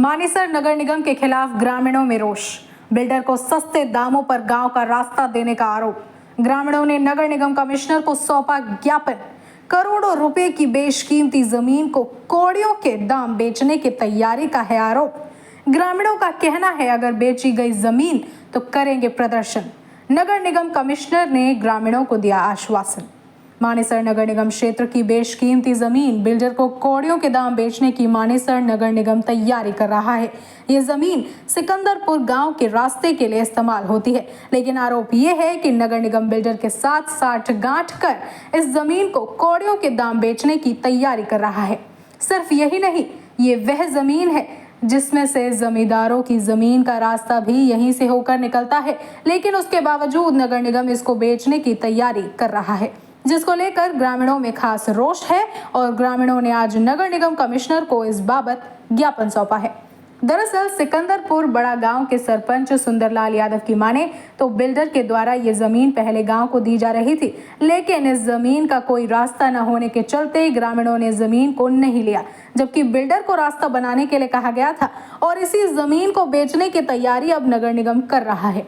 मानेसर नगर निगम के खिलाफ ग्रामीणों में रोष। बिल्डर को सस्ते दामों पर गांव का रास्ता देने का आरोप। ग्रामीणों ने नगर निगम कमिश्नर को सौंपा ज्ञापन। करोड़ों रुपए की बेशकीमती जमीन को कौड़ियों के दाम बेचने की तैयारी का है आरोप। ग्रामीणों का कहना है अगर बेची गई जमीन तो करेंगे प्रदर्शन। नगर निगम कमिश्नर ने ग्रामीणों को दिया आश्वासन। मानेसर नगर निगम क्षेत्र की बेशकीमती जमीन बिल्डर को कौड़ियों के दाम बेचने की मानेसर नगर निगम तैयारी कर रहा है। ये जमीन सिकंदरपुर गांव के रास्ते के लिए इस्तेमाल होती है, लेकिन आरोप ये है कि नगर निगम बिल्डर के साथ साठ गांठ कर इस जमीन को कौड़ियों के दाम बेचने की तैयारी कर रहा है। सिर्फ यही नहीं, ये वह जमीन है जिसमें से जमींदारों की जमीन का रास्ता भी यहीं से होकर निकलता है, लेकिन उसके बावजूद नगर निगम इसको बेचने की तैयारी कर रहा है, जिसको लेकर ग्रामीणों में खास रोष है और ग्रामीणों ने आज नगर निगम कमिश्नर को इस बाबत ज्ञापन सौंपा है। दरअसल सिकंदरपुर बड़ा गांव के सरपंच सुंदरलाल यादव की माने तो बिल्डर के द्वारा ये जमीन पहले गांव को दी जा रही थी, लेकिन इस जमीन का कोई रास्ता न होने के चलते ग्रामीणों ने जमीन को नहीं लिया, जबकि बिल्डर को रास्ता बनाने के लिए कहा गया था और इसी जमीन को बेचने की तैयारी अब नगर निगम कर रहा है।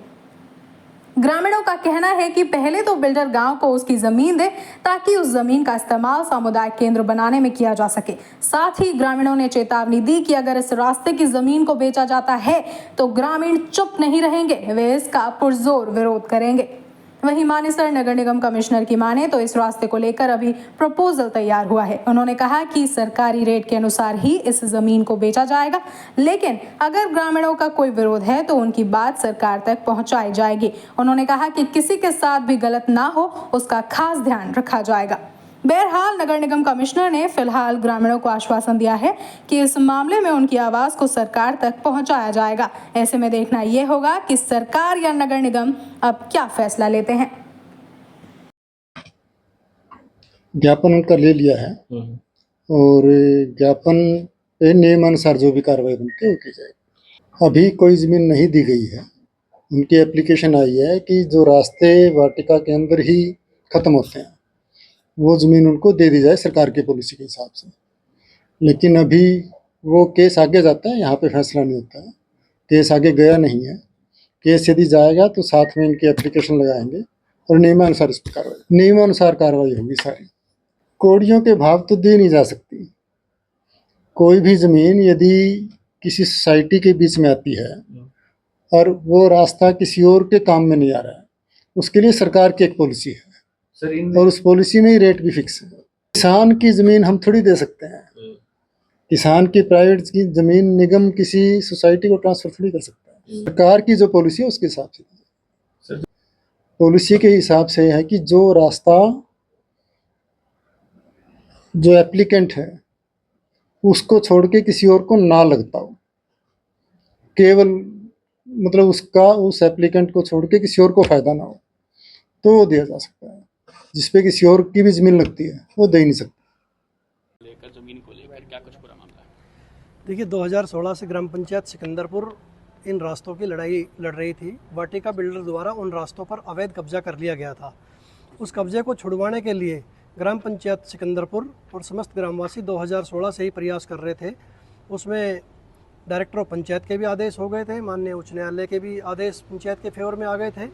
ग्रामीणों का कहना है कि पहले तो बिल्डर गांव को उसकी जमीन दे ताकि उस जमीन का इस्तेमाल सामुदायिक केंद्र बनाने में किया जा सके। साथ ही ग्रामीणों ने चेतावनी दी कि अगर इस रास्ते की जमीन को बेचा जाता है तो ग्रामीण चुप नहीं रहेंगे, वे इसका पुरजोर विरोध करेंगे। वहीं मानेसर नगर निगम कमिश्नर की माने तो इस रास्ते को लेकर अभी प्रपोजल तैयार हुआ है। उन्होंने कहा कि सरकारी रेट के अनुसार ही इस जमीन को बेचा जाएगा, लेकिन अगर ग्रामीणों का कोई विरोध है तो उनकी बात सरकार तक पहुंचाई जाएगी। उन्होंने कहा कि किसी के साथ भी गलत ना हो, उसका खास ध्यान रखा जाएगा। बहरहाल नगर निगम कमिश्नर ने फिलहाल ग्रामीणों को आश्वासन दिया है कि इस मामले में उनकी आवाज को सरकार तक पहुंचाया जाएगा। ऐसे में देखना यह होगा कि सरकार या नगर निगम अब क्या फैसला लेते हैं। ज्ञापन उनका ले लिया है और ज्ञापन पे नियमानुसार जो भी कार्रवाई बनती है वो की जाएगी। अभी कोई जमीन नहीं दी गई है। उनकी एप्लीकेशन आई है कि जो रास्ते वाटिका के अंदर ही खत्म होते हैं वो ज़मीन उनको दे दी जाए सरकार की पॉलिसी के हिसाब से, लेकिन अभी वो केस आगे जाता है, यहाँ पे फैसला नहीं होता है। केस आगे गया नहीं है। केस यदि जाएगा तो साथ में इनकी एप्लीकेशन लगाएंगे और नियमानुसार इस पर नियमानुसार कार्रवाई होगी सारी। कौड़ियों के भाव तो दे नहीं जा सकती। कोई भी ज़मीन यदि किसी सोसाइटी के बीच में आती है और वो रास्ता किसी और के काम में नहीं आ रहा है, उसके लिए सरकार की एक पॉलिसी है और उस पॉलिसी में ही रेट भी फिक्स है। किसान की ज़मीन हम थोड़ी दे सकते हैं। किसान की प्राइवेट की ज़मीन निगम किसी सोसाइटी को ट्रांसफ़र थोड़ी कर सकता है। सरकार की जो पॉलिसी है उसके हिसाब से, पॉलिसी के हिसाब से है कि जो रास्ता जो एप्लीकेंट है उसको छोड़ के किसी और को ना लगता हो, केवल मतलब उसका उस एप्लीकेंट को छोड़ के किसी और को फ़ायदा ना हो, तो वो दिया जा सकता है। जिसपे किसी और की भी ज़मीन लगती है वो दे नहीं सकता। लेकर ज़मीन को लेकर क्या कुछ पूरा मामला है? देखिए, 2016 से ग्राम पंचायत सिकंदरपुर इन रास्तों की लड़ाई लड़ रही थी। वाटिका बिल्डर द्वारा उन रास्तों पर अवैध कब्जा कर लिया गया था। उस कब्जे को छुड़वाने के लिए ग्राम पंचायत सिकंदरपुर और समस्त ग्रामवासी 2016 से ही प्रयास कर रहे थे। उसमें डायरेक्टर ऑफ पंचायत के भी आदेश हो गए थे, माननीय उच्च न्यायालय के भी आदेश पंचायत के फेवर में आ गए थे।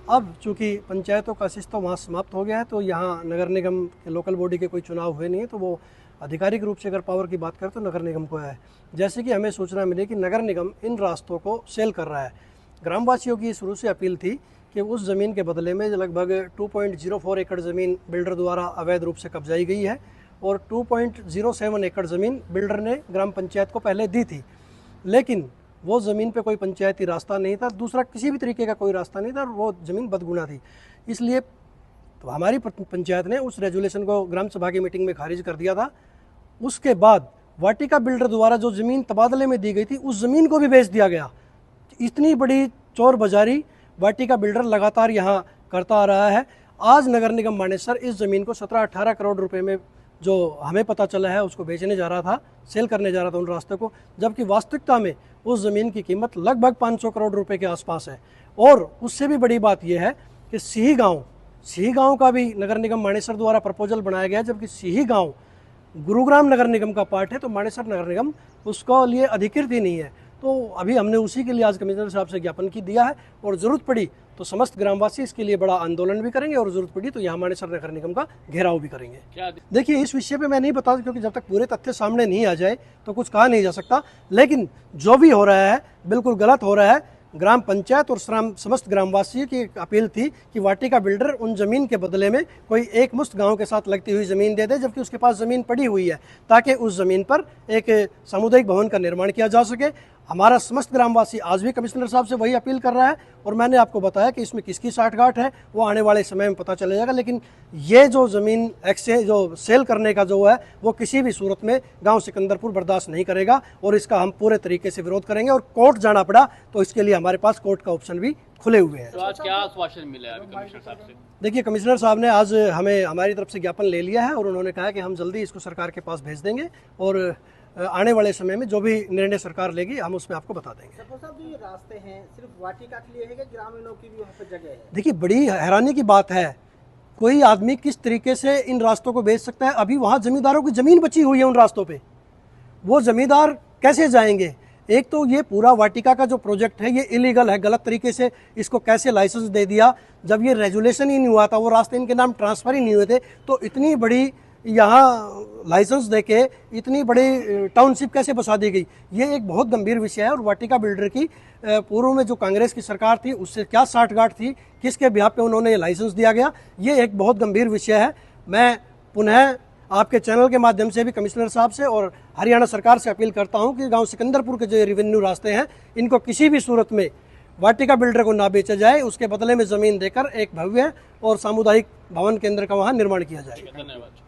अब चूँकि पंचायतों का सिस्टम वहाँ समाप्त हो गया है, तो यहाँ नगर निगम के लोकल बॉडी के कोई चुनाव हुए नहीं है, तो वो आधिकारिक रूप से अगर पावर की बात करें तो नगर निगम को है। जैसे कि हमें सूचना मिली कि नगर निगम इन रास्तों को सेल कर रहा है। ग्रामवासियों की शुरू से अपील थी कि उस ज़मीन के बदले में लगभग 2.04 एकड़ ज़मीन बिल्डर द्वारा अवैध रूप से कब्जाई गई है और 2.07 एकड़ ज़मीन बिल्डर ने ग्राम पंचायत को पहले दी थी, लेकिन वो ज़मीन पे कोई पंचायती रास्ता नहीं था, दूसरा किसी भी तरीके का कोई रास्ता नहीं था और वो ज़मीन बदगुना थी। इसलिए तो हमारी पंचायत ने उस रेजुलेशन को ग्राम सभा की मीटिंग में खारिज कर दिया था। उसके बाद वाटिका बिल्डर द्वारा जो ज़मीन तबादले में दी गई थी उस ज़मीन को भी बेच दिया गया। इतनी बड़ी चोर बाजारी वाटिका बिल्डर लगातार यहाँ करता आ रहा है। आज नगर निगम मानेसर इस ज़मीन को 17-18 करोड़ रुपए में, जो हमें पता चला है, उसको बेचने जा रहा था, सेल करने जा रहा था उन रास्ते को, जबकि वास्तविकता में उस ज़मीन की कीमत लगभग 500 करोड़ रुपए के आसपास है। और उससे भी बड़ी बात यह है कि सिही गांव का भी नगर निगम मानेसर द्वारा प्रपोजल बनाया गया, जबकि सिही गांव गुरुग्राम नगर निगम का पार्ट है, तो मानेसर नगर निगम उसको लिए अधिकृत ही नहीं है। तो अभी हमने उसी के लिए आज कमिश्नर साहब से ज्ञापन की दिया है, और ज़रूरत पड़ी तो समस्त ग्रामवासी इसके लिए बड़ा आंदोलन भी करेंगे, और ज़रूरत पड़ी तो यहाँ मानेसर नगर निगम का घेराव भी करेंगे। क्या देखिए, इस विषय पे मैं नहीं बता, क्योंकि जब तक पूरे तथ्य सामने नहीं आ जाए तो कुछ कहा नहीं जा सकता। लेकिन जो भी हो रहा है बिल्कुल गलत हो रहा है। ग्राम पंचायत और समस्त ग्रामवासियों की एक अपील थी कि वाटिका बिल्डर उन ज़मीन के बदले में कोई एक मुश्त गांव के साथ लगती हुई ज़मीन दे दे, जबकि उसके पास ज़मीन पड़ी हुई है, ताकि उस ज़मीन पर एक सामुदायिक भवन का निर्माण किया जा सके। हमारा समस्त ग्रामवासी आज भी कमिश्नर साहब से वही अपील कर रहा है, और मैंने आपको बताया कि इसमें किसकी साठगांठ है वो आने वाले समय में पता चल जाएगा। लेकिन ये जो ज़मीन एक्सचेंज जो सेल करने का जो है वो किसी भी सूरत में गांव सिकंदरपुर बर्दाश्त नहीं करेगा, और इसका हम पूरे तरीके से विरोध करेंगे। और कोर्ट जाना पड़ा तो इसके लिए हमारे पास कोर्ट का ऑप्शन भी खुले हुए हैं। तो आज क्या आश्वासन मिला है अभी कमिश्नर साहब से? देखिए, कमिश्नर साहब ने आज हमें हमारी तरफ से ज्ञापन ले लिया है, और उन्होंने कहा कि हम जल्दी इसको सरकार के पास भेज देंगे, और आने वाले समय में जो भी निर्णय सरकार लेगी हम उसमें आपको बता देंगे। सरपंच साहब, जो ये रास्ते हैं सिर्फ वाटिका के लिए है कि ग्रामीणों की भी वहाँ पर जगह है? देखिए, बड़ी हैरानी की बात है, कोई आदमी किस तरीके से इन रास्तों को बेच सकता है? अभी वहाँ जमींदारों की ज़मीन बची हुई है उन रास्तों पे, वो जमींदार कैसे जाएंगे? एक तो ये पूरा वाटिका का जो प्रोजेक्ट है ये इलीगल है, गलत तरीके से इसको कैसे लाइसेंस दे दिया? जब ये रेजुलेशन ही नहीं हुआ था, वो रास्ते इनके नाम ट्रांसफ़र ही नहीं हुए थे, तो इतनी बड़ी यहाँ लाइसेंस देके इतनी बड़ी टाउनशिप कैसे बसा दी गई? ये एक बहुत गंभीर विषय है। और वाटिका बिल्डर की पूर्व में जो कांग्रेस की सरकार थी उससे क्या साठगांठ थी, किसके बिहाफ पे उन्होंने ये लाइसेंस दिया गया, ये एक बहुत गंभीर विषय है। मैं पुनः आपके चैनल के माध्यम से भी कमिश्नर साहब से और हरियाणा सरकार से अपील करता हूँ कि गाँव सिकंदरपुर के जो रेवेन्यू रास्ते हैं इनको किसी भी सूरत में वाटिका बिल्डर को ना बेचा जाए, उसके बदले में ज़मीन देकर एक भव्य और सामुदायिक भवन केंद्र का वहाँ निर्माण किया जाए। धन्यवाद।